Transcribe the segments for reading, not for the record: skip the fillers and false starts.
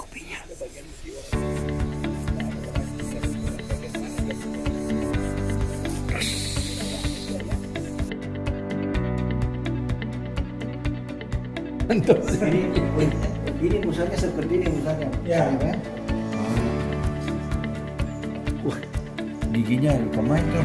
kopinya. Ini misalnya seperti ini misalnya. Ya. Wah, giginya pemain kan.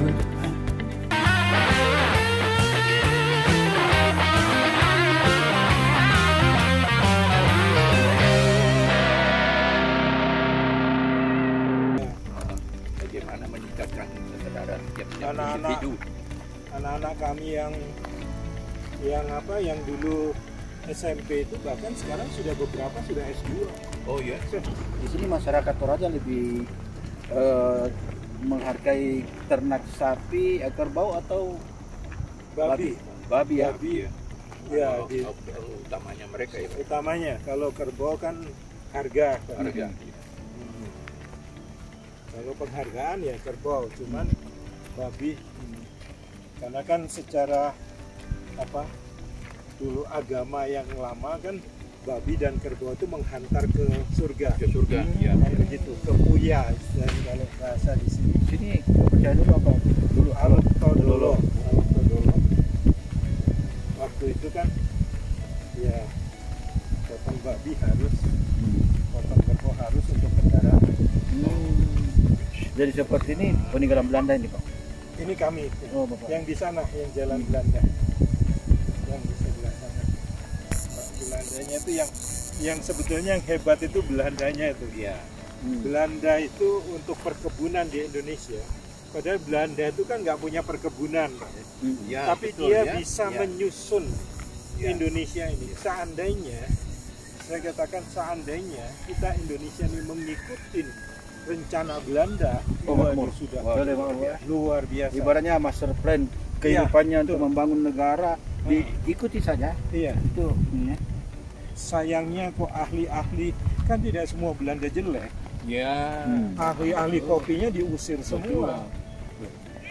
Bagaimana meningkatkan kesadaran tiap-tiap individu. Anak-anak kami yang dulu SMP itu bahkan sekarang sudah beberapa sudah S2. Oh ya. Di sini masyarakat Toraja lebih menghargai ternak sapi, kerbau atau Babi. babi ya. Babi. Ya, Utamanya mereka ya. utamanya kalau kerbau kan harga. Harga. Kalau penghargaan ya kerbau, cuman babi karena kan secara dulu agama yang lama kan babi dan kerbau itu menghantar ke surga. Ke surga, ya. Kayak begitu, ke puya dan kalau bahasa di sini. Sini kepercayaan dulu apa? Dulu Alok Todolo. Waktu itu kan ya potong babi harus, potong kerbau harus untuk kendaraan. Jadi seperti ini peninggalan Belanda ini Pak? Ini kami, Oh Bapak. yang di sana, yang jalan Belanda, yang di sebelah sana. Belandanya itu yang sebetulnya yang hebat itu Belandanya itu. Iya. Belanda itu untuk perkebunan di Indonesia. Padahal Belanda itu kan nggak punya perkebunan, Pak. Ya, Tapi betul, dia ya. bisa Ya. menyusun Ya. Indonesia ini. Seandainya, saya katakan seandainya kita Indonesia ini mengikuti rencana Belanda, waduh, sudah luar biasa. Ibaratnya master plan kehidupannya untuk membangun negara diikuti saja. Iya. Itu ya. Sayangnya kok ahli-ahli kan tidak semua Belanda jelek. Ya. Ahli-ahli kopinya diusir semua.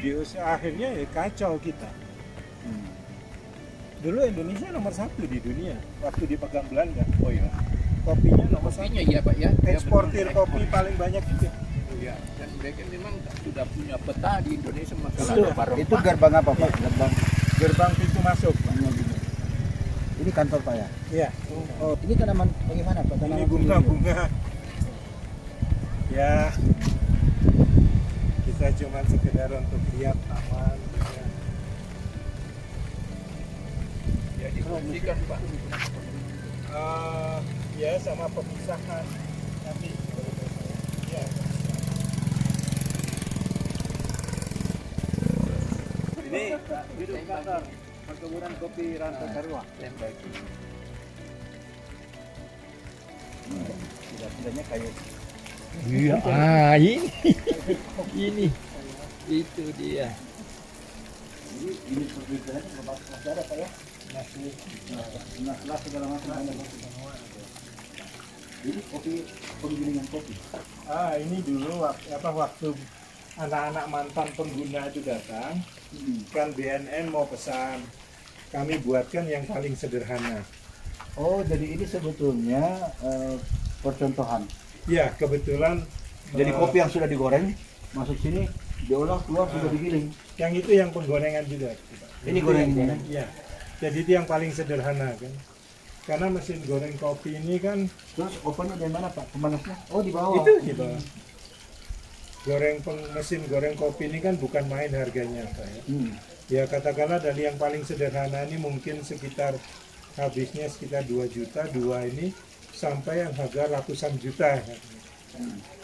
Diusir, akhirnya ya kacau kita. Dulu Indonesia nomor 1 di dunia waktu dipegang Belanda. Oh ya. Kopinya nomor 1. Kopinya ya Pak ya. Eksportir kopi paling banyak juga. Oh ya. Dan mereka memang sudah punya peta di Indonesia masalah Itu gerbang apa Pak? Gerbang pintu masuk, Pak. Ini kantor Pak ya? Iya. Oh, ini tanaman bagaimana Pak? Ini Tanaman bunga-bunga. Ya. Kita cuma sekedar untuk lihat taman. ya dibersihkan Pak. Ya sama pemisahan nanti. Ya. Ini hidup kantor perkebunan kopi Rantau Karua. Tidak-tidaknya kayu. Iya, ini itu dia. Ini perbedaan masih ada Pak ya? Masih segala macam ada. Ini kopi penggilingan kopi. Ini dulu waktu anak-anak mantan pengguna itu datang, kan BNN mau pesan, kami buatkan yang paling sederhana. Oh, jadi ini sebetulnya percontohan. Ya, kebetulan. Jadi kopi yang sudah digoreng masuk sini, diolah keluar sudah digiling. Yang itu yang penggorengan juga. Ini gorengan. Iya. Jadi itu yang paling sederhana kan. Karena mesin goreng kopi ini kan. Terus ovennya dari mana Pak? Pemanasnya? Oh, di bawah. Itu di bawah. Mesin goreng kopi ini kan bukan main harganya, Pak ya. Ya katakanlah dari yang paling sederhana ini mungkin sekitar habisnya sekitar 2 juta, dua ini sampai yang harga ratusan juta.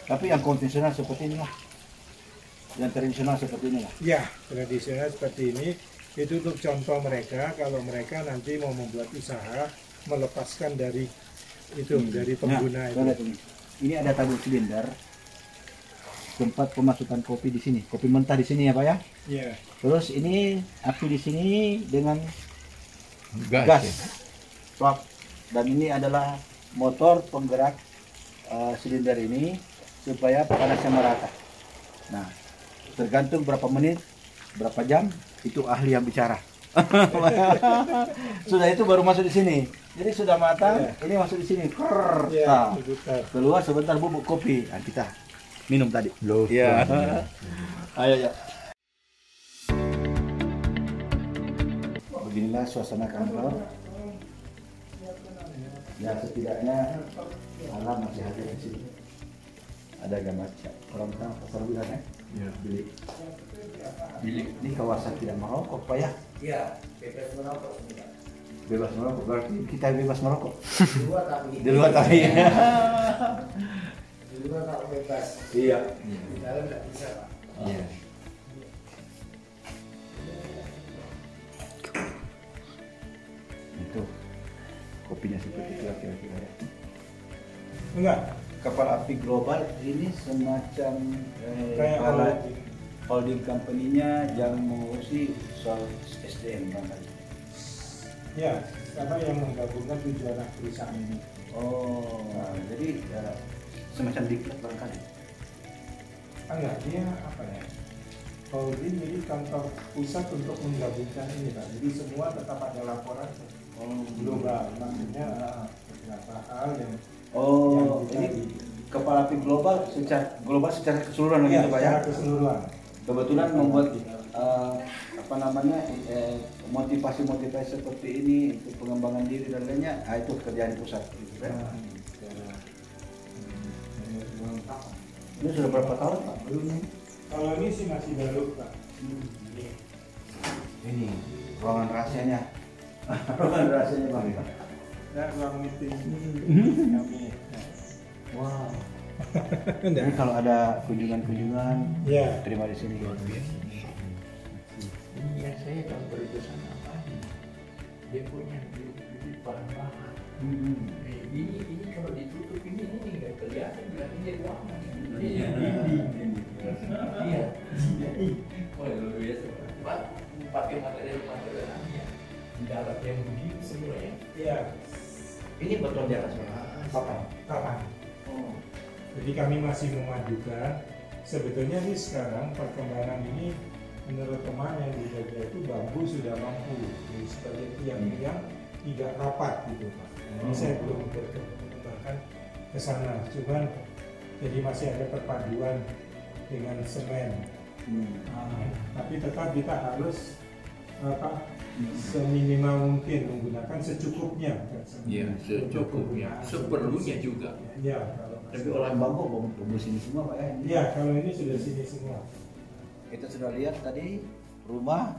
Tapi yang konvensional seperti ini lah. Yang tradisional seperti ini lah. Ya, tradisional seperti ini itu untuk contoh mereka kalau mereka nanti mau membuat usaha melepaskan dari itu dari pengguna itu. Ini ada tabung silinder. Tempat pemasukan kopi di sini, kopi mentah di sini ya Pak ya. Iya. Terus ini api di sini dengan Gas. gas, swap. Dan ini adalah motor penggerak silinder ini supaya panasnya merata. Nah, tergantung berapa menit, berapa jam, itu ahli yang bicara. Sudah itu baru masuk di sini. Jadi sudah matang, ini masuk di sini. Krrr. Iya, Nah, diputar. keluar sebentar bubuk kopi. Nah, kita minum tadi. Loh. Iya. Ayo ya. Beginilah suasana kantor. Ya setidaknya alam masih ada di sini. Ada gambar orang orang pasar bilang ya. Ya. Bilik. Bilik ini kawasan tidak merokok, Pak ya? Iya, bebas merokok. Bebas merokok. Berarti kita bebas merokok. Di luar tapi. Di luar tapi. Di luar tak bebas. Iya. Di dalam tidak bisa, Pak. Iya. Itu kopinya seperti itu kira-kira ya. Enggak, Kapal api global ini semacam kayak kalau holding. holding company-nya yang mengurusi soal SDM barangkali. Ya, karena yang menggabungkan tujuan perusahaan ini. Oh, jadi semacam diklat barangkali. Enggak, dia apa ya? Holding jadi kantor pusat untuk menggabungkan ini, Pak. Jadi semua tetap ada laporan global, maksudnya beberapa hal yang Oh, yang ini kapal api global secara keseluruhan ya, gitu Pak ya. secara keseluruhan. Kebetulan membuat apa namanya motivasi-motivasi seperti ini untuk pengembangan diri dan lainnya, itu kerjaan pusat gitu kan. Nah, secara Ini sudah berapa tahun Pak? kalau ini sih masih baru, Pak. Ini ruangan rahasianya. Ruangan rahasianya Bang. Ya, ruang meeting kami. Wow. Jadi kalau ada kunjungan-kunjungan, Ya, terima di sini. Ini yang saya kalau pergi ke sana apa? Dia punya bibit bahan-bahan. Ini kalau ditutup ini nggak kelihatan berarti dia ruangan. Iya. Iya. Oh luar biasa. Pak, pakai material ya. Di dalam yang begini semua ya. iya. Ini beton di atas Papan. Kapan? Oh. Jadi kami masih memajukan. Sebetulnya nih sekarang perkembangan ini menurut teman yang dijaga itu bambu sudah mampu jadi sebagai tiang-tiang tidak rapat gitu Pak. Ini saya belum berkembangkan ke sana. Cuman jadi masih ada perpaduan dengan semen. Tapi tetap kita harus seminimal mungkin menggunakan secukupnya. Iya, secukupnya. Seperlunya juga. Ya, kalau Tapi olahan bambu sini semua Pak ya. ya kalau ini sudah sini semua. Kita sudah lihat tadi rumah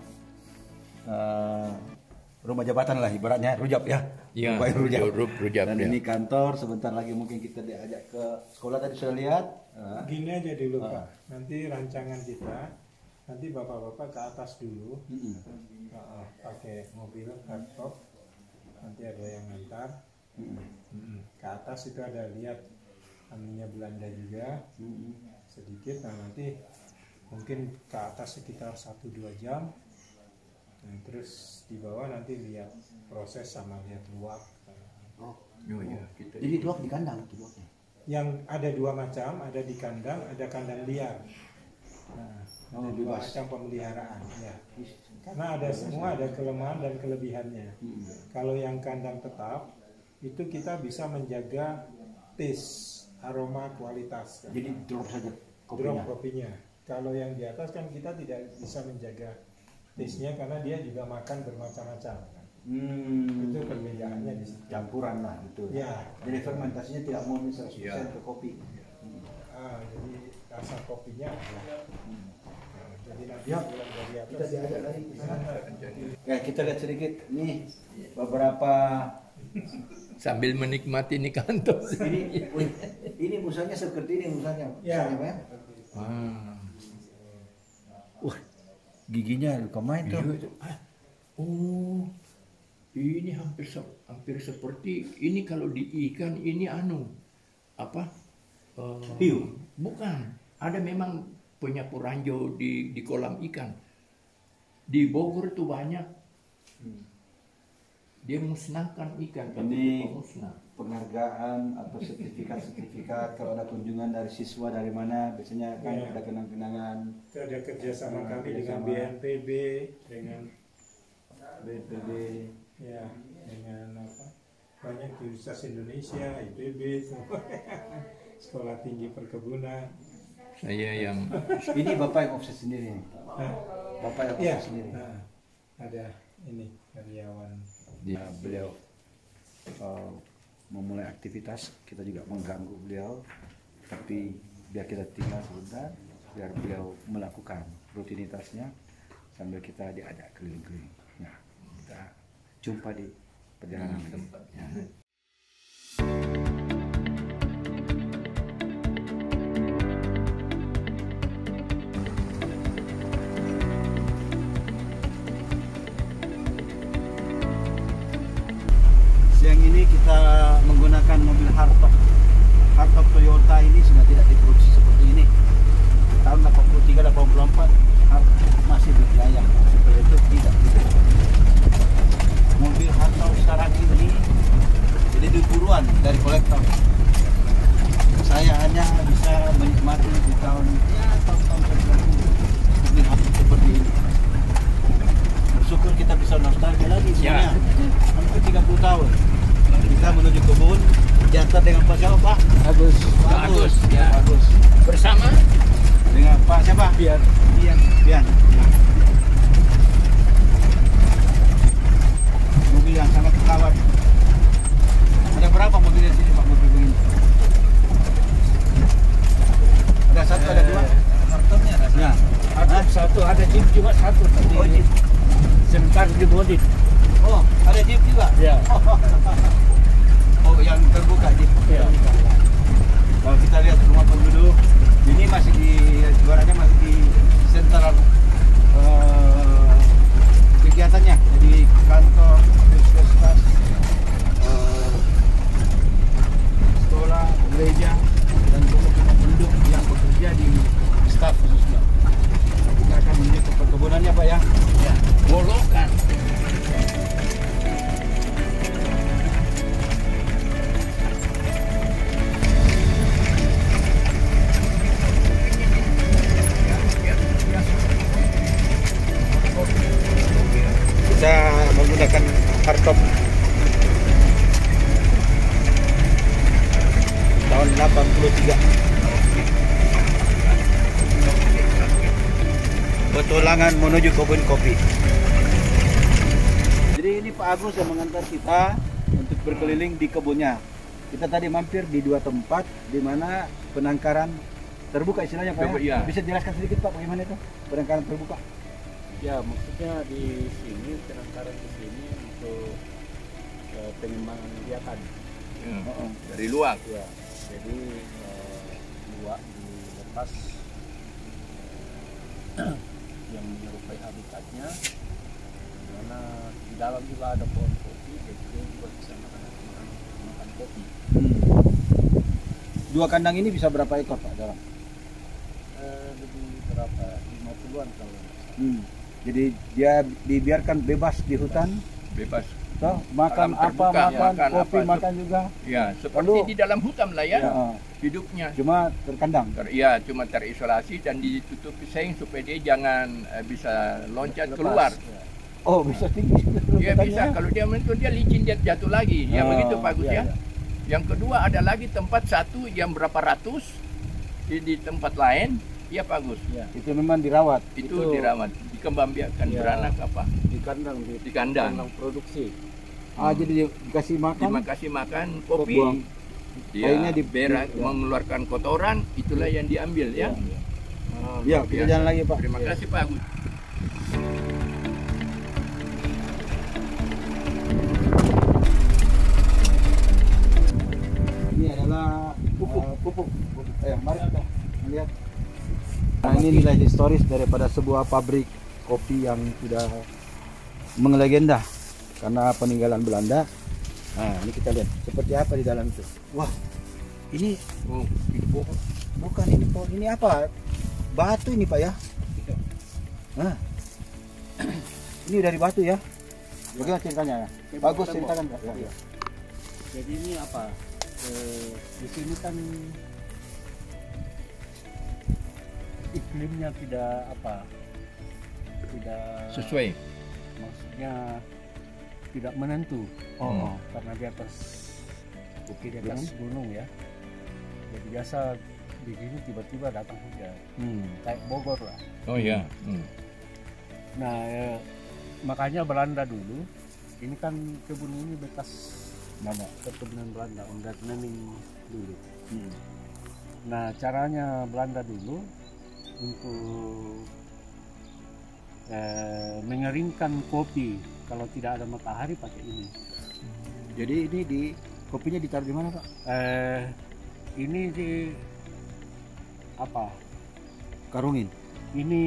rumah jabatan lah ibaratnya rujak ya. Iya, Rumah rujak. rujak, Dan ya. ini kantor, sebentar lagi mungkin kita diajak ke sekolah tadi sudah lihat. Gini aja dulu Pak, nanti rancangan kita, nanti bapak-bapak ke atas dulu, pakai mobil hardtop, nanti ada yang ngantar. Ke atas itu ada lihat aminnya Belanda juga, sedikit, nah nanti mungkin ke atas sekitar 1-2 jam. Nah, terus di bawah nanti lihat proses sama lihat luak. Oh, iya, kita. jadi luak di kandang itu luaknya. Yang ada 2 macam, ada di kandang, ada kandang liar. Nah, ada 2 bebas. macam pemeliharaan. Ya. Karena ada semua ada kelemahan dan kelebihannya. Kalau yang kandang tetap itu kita bisa menjaga taste, aroma, kualitas. Jadi drop saja Drop kopinya. kopinya. Kalau yang di atas kan kita tidak bisa menjaga taste-nya karena dia juga makan bermacam-macam. Itu perbedaannya di situ. Campuran lah gitu. Ya. Jadi fermentasinya tidak murni 100% Ya. ke kopi. Jadi rasa kopinya ada. Nah, jadi nanti Ya, pulang dari atas kita diajak lagi ke sana. Jadi, Ya, kita lihat sedikit nih beberapa sambil menikmati ini kantor. ini musanya seperti ini musanya. Ya. Musanya, Pak, ya? Wah, giginya luka main tuh. Oh, ini hampir seperti ini kalau di ikan ini apa? Hiu. Bukan. Ada memang penyapu ranjau di kolam ikan. Di Bogor itu banyak. Dia musnahkan ikan. Ini musnah. penghargaan atau sertifikat kalau ada kunjungan dari siswa dari mana biasanya kan Ya. ada kenang-kenangan. Itu ada kerjasama kami dengan Kerjasama. BNPB, dengan BNPB. Ya, dengan apa? Banyak Universitas Indonesia, IPB, semua. Sekolah Tinggi Perkebunan. Saya yang Ini Bapak yang offset sendiri nih. Hah? Bapak yang Iya, offset sendiri. nah, ada ini karyawan. Dia beliau memulai aktivitas, kita juga mengganggu beliau, tapi biar kita tinggal sebentar, biar beliau melakukan rutinitasnya sambil kita diajak keliling-keliling. Nah, kita jumpa di perjalanan tempatnya. Siang ini kita menggunakan mobil hardtop. Hardtop Toyota ini sudah tidak diproduksi seperti ini. Tahun 83-84 masih berjaya. Seperti itu tidak. Mobil hardtop sekarang ini jadi buruan dari kolektor. Saya hanya bisa menikmati di tahun-tahun 90 mobil hardtop seperti ini. Bersyukur kita bisa nostalgia lagi. Ya. Hampir 30 tahun. Kita menuju kebun, diantar dengan Pak siapa Pak? Agus. Ya. Agus. Bersama Dengan Pak siapa? Bian. Ya. Mobil yang sangat terawat. Ada berapa mobil di sini Pak, mobil begini? Ada satu, ada dua? Kartonnya ada. Ya. Ada satu, ada jeep juga satu tadi. Oh, jeep. Sebentar dimodif. Oh, ada jeep juga? Ya. Oh, yang terbuka jeep. Ya. Kalau kita lihat rumah penduduk, ini masih di ibaratnya masih di sentral kegiatannya, jadi kantor, puskesmas, sekolah, gereja, dan rumah penduduk yang bekerja di staf khususnya. Kita akan menuju ke perkebunannya Pak ya. ya, Bolokan. Kita menggunakan hardtop tahun 83. Petualangan menuju kebun kopi. Jadi ini Pak Agus yang mengantar kita untuk berkeliling di kebunnya. Kita tadi mampir di dua tempat di mana penangkaran terbuka istilahnya Pak ya. Iya. Bisa jelaskan sedikit Pak bagaimana itu penangkaran terbuka? Ya, maksudnya di sini penangkaran di sini untuk pengembangan kegiatan. Dari luar. Ya, jadi luak dilepas yang menyerupai habitatnya, di mana di dalam juga ada pohon kopi, jadi dia juga bisa makan kopi. Dua kandang ini bisa berapa ekor Pak dalam? Lebih berapa? 50-an kalau. Jadi dia dibiarkan bebas di hutan, Bebas. toh makan Alam apa, terbuka, makan makan kopi, apa, makan juga. Ya, seperti Lalu- di dalam hutan lah ya, Ya, hidupnya. cuma terkandang. Ya, cuma terisolasi dan ditutup seng supaya dia jangan bisa loncat Lepas. keluar. Ya. Oh bisa tinggi. Ya bisa, kalau dia menentu dia licin dia jatuh lagi. Ya begitu bagus ya, ya. ya. Yang kedua ada lagi tempat satu yang berapa ratus di tempat lain, ya bagus. Ya. Itu memang dirawat. Itu dirawat, dikembangbiakan Ya. beranak apa? Di kandang, Di kandang. produksi. Jadi dikasih makan. Terima kasih makan kopi. Buang. Dia Akhirnya berak ya. mengeluarkan kotoran, itulah yang diambil ya. Ya, luar kita biasa. jalan lagi Pak. Terima kasih Pak Agus. Ini adalah pupuk. Mari kita lihat. Nah, ini nilai historis daripada sebuah pabrik kopi yang sudah menglegenda karena peninggalan Belanda. Nah, ini kita lihat seperti apa di dalam itu. Wah, ini Oh, ini pohon. bukan ini pohon, ini apa? Batu ini Pak ya? Nah, ini dari batu ya? Bagaimana ceritanya ya? Bagus ceritakan Pak. Ya. Jadi ini apa? Di sini kan iklimnya tidak apa? Tidak Sesuai. maksudnya tidak menentu. Oh. Karena di atas bukit, di atas gunung ya. Jadi biasa begini tiba-tiba datang hujan, kayak Bogor lah. Oh iya. Nah, makanya Belanda dulu, ini kan kebun ini bekas Mana? keturunan Belanda, onderneming dulu. Nah, caranya Belanda dulu untuk mengeringkan kopi kalau tidak ada matahari pakai ini. Jadi ini kopinya ditaruh di mana, Pak? Ini di apa? Karungin. Ini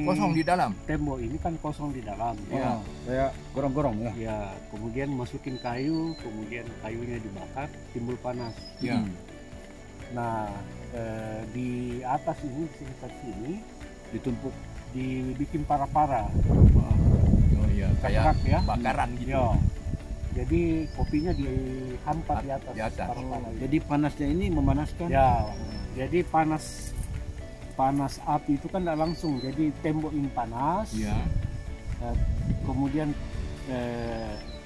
Kosong di dalam. tembok ini kan kosong di dalam. Ya. Kayak gorong-gorong ya. Ya, kemudian masukin kayu, kemudian kayunya dibakar, timbul panas. Ya. Nah, di atas ini sekitar sini Ditumpuk. dibikin para-para. Oh iya, kayak Kerak ya. bakaran gitu. Ya. Jadi kopinya dihampat di atas. Di atas. Para-para. Jadi panasnya ini memanaskan. Ya, jadi panas api itu kan tidak langsung. Jadi tembok ini panas. Iya. Kemudian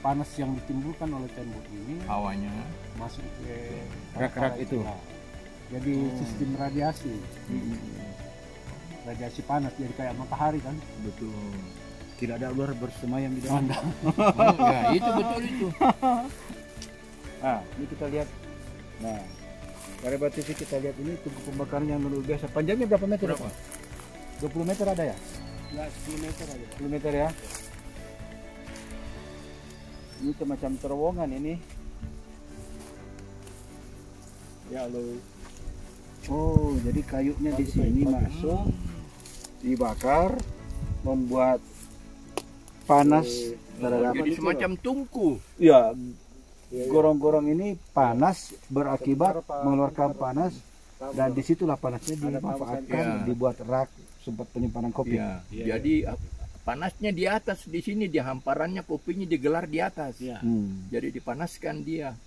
panas yang ditimbulkan oleh tembok ini Hawanya. masuk ke Kerak-kerak itu. Nah, jadi sistem radiasi. Radiasi panas jadi kayak matahari kan. Betul. Tidak ada ular bersemayam di dalam. Ya, itu betul itu. Nah, ini kita lihat. Nah, Kareba TV kita lihat ini tungku pembakaran yang luar biasa. Panjangnya berapa meter? Berapa? Pak? 20 meter ada ya? Ya 10 meter aja. 10 meter ya. Ini semacam terowongan ini. Ya lo Oh, jadi kayunya di sini masuk, dibakar, membuat panas terhadap. Jadi semacam tungku. Ya, gorong-gorong ini panas berakibat mengeluarkan panas dan disitulah panasnya dimanfaatkan Ya. dibuat rak tempat penyimpanan kopi. Ya. Jadi panasnya di atas, di sini di hamparannya kopinya digelar di atas. ya. Jadi dipanaskan dia.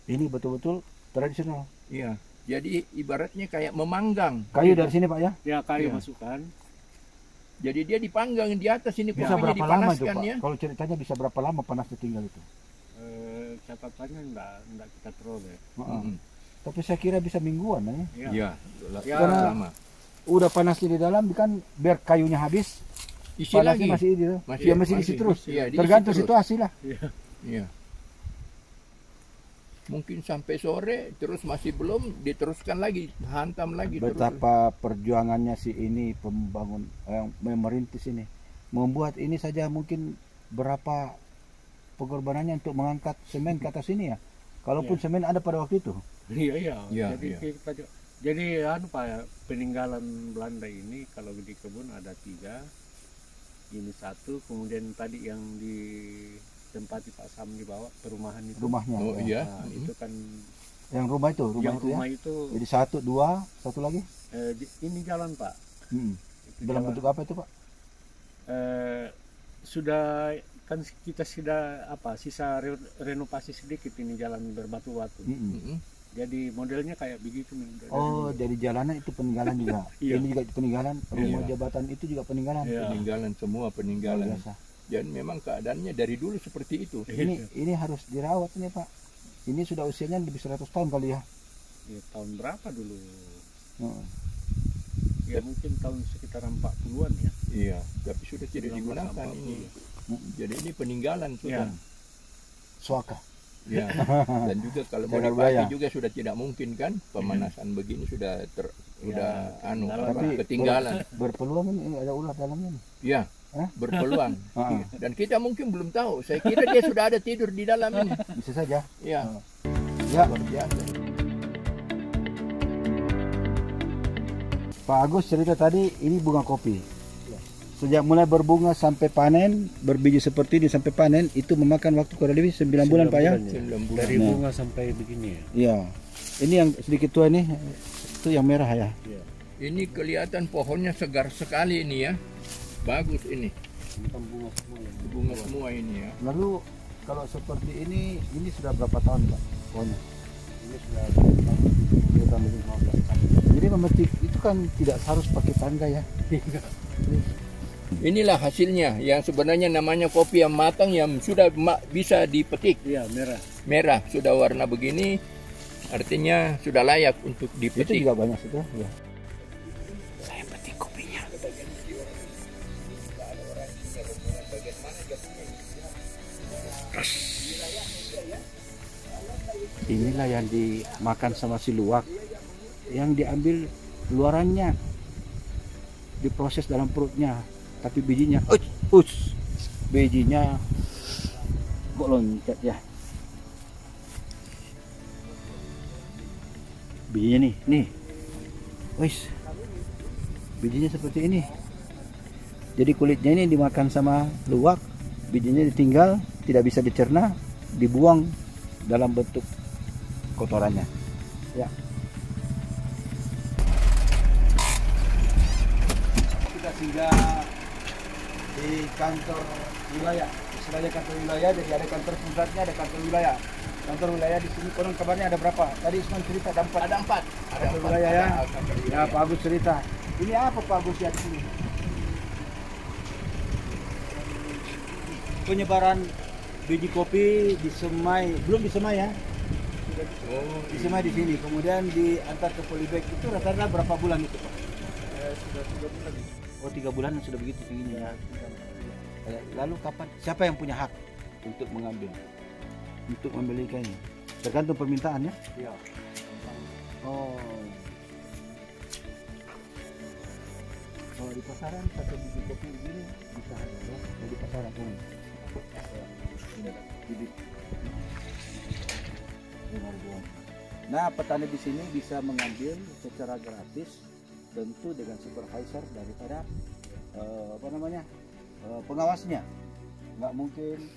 Ini betul-betul tradisional. Iya. Jadi ibaratnya kayak memanggang. Kayu dari sini Pak ya? Ya kayu Ya. masukkan. Jadi dia dipanggang di atas ini Bisa kopinya berapa lama itu dipanaskan Pak? ya. Kalau ceritanya bisa berapa lama panasnya tinggal itu? Catatannya enggak kita peroleh. Mm-mm. Tapi saya kira bisa mingguan ya. Ya. Iya. Ya. Karena- Lama. Udah panasnya di dalam kan biar kayunya habis, Isi panasnya lagi. masih itu. Masih- Ya masih diisi masih. terus. Iya, diisi Tergantung terus. situasi lah. Iya. Mungkin sampai sore terus masih belum diteruskan lagi, hantam lagi terus. Betapa perjuangannya si ini pembangun yang merintis ini. Membuat ini saja mungkin berapa pengorbanannya untuk mengangkat semen ke atas sini ya. Kalaupun semen ada pada waktu itu. Iya iya. Iya, Jadi iya. kita jadi Pak, peninggalan Belanda ini kalau di kebun ada 3. Ini 1, kemudian tadi yang di tempati Pak Sam dibawa perumahan itu. Rumahnya. Oh ya. iya. Nah, itu kan Yang rumah itu, yang itu ya. rumah itu Jadi 1, 2, satu lagi. ini jalan Pak. Itu Dalam jalan. bentuk apa itu Pak? Sudah kan kita sudah sisa renovasi sedikit ini jalan berbatu-batu. Mm-mm. Jadi modelnya kayak begitu nih. Oh, dari jalanan itu peninggalan juga. Iya. Ini juga peninggalan. Rumah Iya. jabatan itu juga peninggalan. Iya. Peninggalan semua Luar peninggalan. biasa. Dan memang keadaannya dari dulu seperti itu. Ini harus dirawat ini Pak. Ini sudah usianya lebih 100 tahun kali ya. Ya, tahun berapa dulu? Heeh. Ya mungkin tahun sekitar 40-an ya. Iya, tapi sudah tidak 1940. digunakan ini. Jadi ini peninggalan sudah. Suaka. Ya. Dan juga kalau mau Cagar dipakai budaya. juga sudah tidak mungkin kan, pemanasan begini sudah Tapi ketinggalan. berpeluang ini ada ular dalamnya nih. Iya. Hah? Berpeluang. Ah. Iya. Dan kita mungkin belum tahu. Saya kira dia sudah ada tidur di dalam ini. Bisa saja. Iya. Ya, Luar biasa. Pak Agus cerita tadi ini bunga kopi. Sejak mulai berbunga sampai panen, berbiji seperti ini sampai panen itu memakan waktu kurang lebih 9 bulan Pak ya. 9 bulan. Dari Nah. bunga sampai begini ya. Iya. Ini yang sedikit tua ini, itu yang merah ya. Ini kelihatan pohonnya segar sekali ini ya. Bagus ini. Ini kan bunga semua ya. Bunga semua ini ya. Lalu kalau seperti ini sudah berapa tahun Pak? Pohonnya. Ini sudah Sudah lebih 15 tahun. Jadi memetik itu kan tidak harus pakai tangga ya. Inilah hasilnya yang sebenarnya namanya kopi yang matang yang sudah bisa dipetik. Iya, merah. Merah, sudah warna begini, artinya sudah layak untuk Itu dipetik. juga banyak itu. Ya. Saya petik kopinya. Inilah yang dimakan sama si luwak, yang diambil luarannya, diproses dalam perutnya, tapi bijinya, bijinya kok loncat ya. Bijinya nih, bijinya seperti ini. Jadi kulitnya ini dimakan sama luwak, bijinya ditinggal, tidak bisa dicerna, dibuang dalam bentuk kotorannya. Ya. Kita singgah di kantor wilayah. Istilahnya kantor wilayah, jadi ada kantor pusatnya, ada kantor wilayah. Kantor wilayah di sini konon kabarnya ada berapa? Tadi Isman cerita ada 4. Ada 4. Ada Kantor 4 wilayah ya. kantor Ya, wilayah. Pak Agus cerita. Ini apa Pak Agus ya di sini? Penyebaran biji kopi disemai, belum disemai ya? Oh, Disemai di sini, kemudian diantar ke polybag. Itu rata-rata berapa bulan itu Pak? Sudah 3 bulan. Oh, 3 bulan sudah begitu tingginya. Lalu kapan? Siapa yang punya hak untuk mengambil? Untuk membeli ikannya? Tergantung permintaan ya? Iya. Oh. Kalau di pasaran satu biji kopi begini bisa harga berapa? Di pasaran bibit 5.000. Nah, petani di sini bisa mengambil secara gratis, tentu dengan supervisor daripada pengawasnya. Nggak mungkin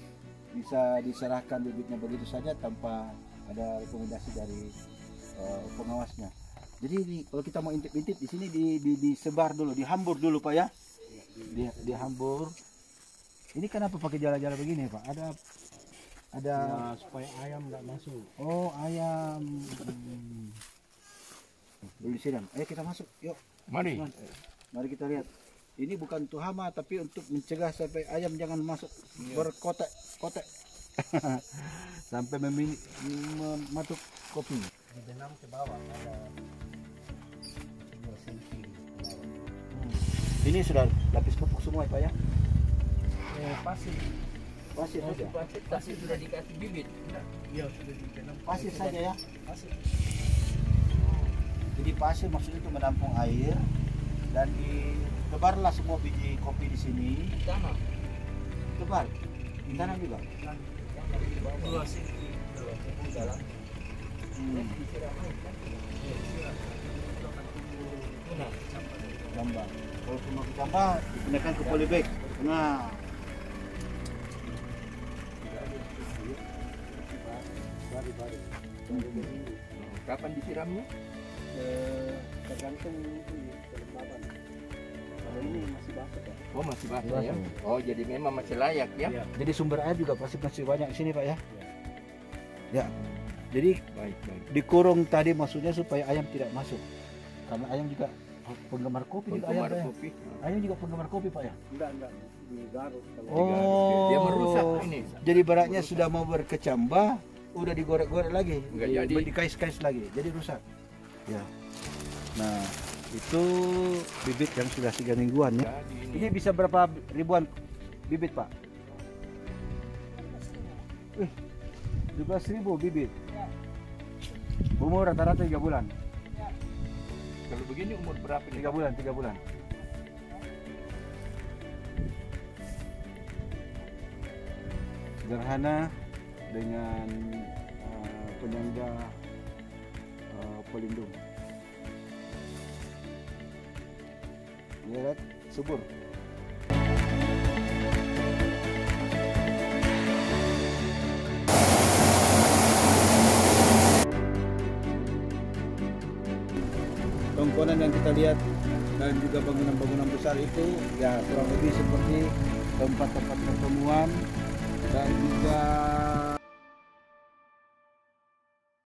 bisa diserahkan bibitnya begitu saja tanpa ada rekomendasi dari pengawasnya. Jadi ini kalau kita mau intip-intip di sini disebar dulu, dihambur dulu Pak ya. Dihambur. Ini kenapa pakai jala-jala begini Pak? Ada Ya, supaya ayam nggak masuk. Oh, ayam. Dulu sidang. Ayo kita masuk. Yuk. mari. Mari kita lihat. Ini bukan untuk hama tapi untuk mencegah sampai ayam jangan masuk berkotek-kotek. Sampai mematuk kopi. Dibenam ke bawah ada 2 cm. Ini sudah lapis pupuk semua Pak ya? Pasir. Pasir saja. Pasir sudah dikasih bibit. Iya, sudah dibenam. Pasir saja ya. Pasir. Jadi pasir maksudnya itu menampung air dan ditebarlah semua biji kopi di sini. Tanam. Tebar. Di tanah juga. 2 cm dalam. Gambar. Kalau cuma ditambah dipindahkan ke polybag. Nah. Kapan disiramnya? Tergantung kelembaban. Kalau ini masih basah ya. Oh, masih basah ya. Oh, jadi memang masih layak ya. Iya. Jadi sumber air juga pasti masih banyak di sini Pak ya. Ya. Jadi Baik. dikurung tadi maksudnya supaya ayam tidak masuk. Karena ayam juga penggemar kopi juga ayam, Penggemar Pak ya. kopi. Ayam juga penggemar kopi Pak ya. Enggak digaruk kalau Oh. Dia merusak ini. Jadi baraknya sudah mau berkecambah, udah digorek-gorek lagi, Enggak jadi. dikais-kais lagi, jadi rusak. Ya. Nah, itu bibit yang sudah 3 mingguan ya. Jadi Ini bisa berapa ribuan bibit Pak? 12.000 bibit. Umur rata-rata 3 bulan. kalau begini umur berapa nih? 3 bulan, 3 bulan. Sederhana dengan penyangga pelindung. Lihat, subur. Tongkonan yang kita lihat dan juga bangunan-bangunan besar itu ya kurang lebih seperti tempat-tempat pertemuan dan juga